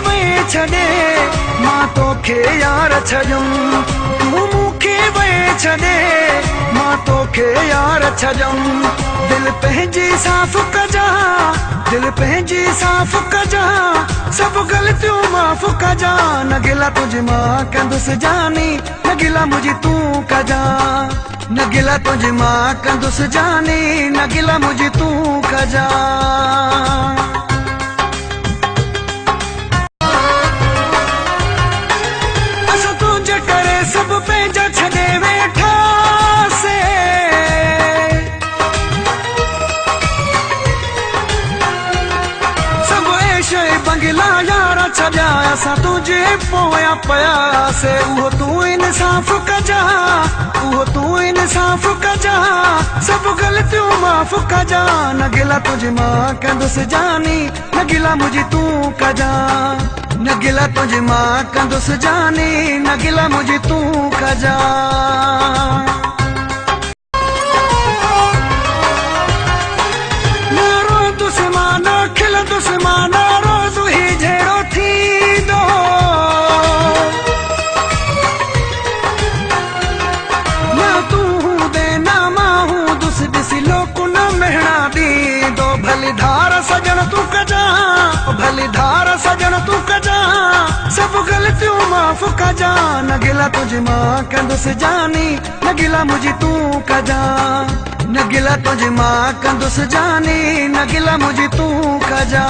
वे छॾे मां तोखे यार छॾियुम तूं मूंखे वे छॾे मां तोखे यार छॾियुम दिल पंहिंजी साफ़ कजा दिल पंहिंजी साफ़ कजा सब ग़लतियूं माफ़ कजा न गिला तुझे मां कंदुसि जानी न गिला मुझी तूं कजा न गिला तुझे मां कंदुसि जानी न गिला मुझी तूं कजा। असां तुंहिंजे करे सब पंहिंजा छॾे वेठासे सब ऐश बंगला यार छॾिया असां तुंहिंजे पोयां पयासे उहो तूं इंसाफ़ कजा उहो तूं इंसाफ़ कजा सब ग़लतियूं माफ़ कजा न गिला तुझे मां कंदुसि जानी न गिला मुझी तूं कजा न गिला तुझे मां कंदुसि जानी न गिला मुझी तूं कजा। न रोंदुसि मां न खिलंदुसि मां न रोज़ ही जहिड़ो थींदो न तूं हूंदे न मां हूंदुसि ॾिसी लोक न मेहणा ॾींदो भली धार सजण तूं कजा भली धार सजण तूं कजा सब ग़लतियूं माफ़ कजा न गिला तुझे मां कंदुसि जानी न गिला मुझी तूं कजा न गिला तुझे मां कंदुसि जानी न गिला मुझी तूं कजा।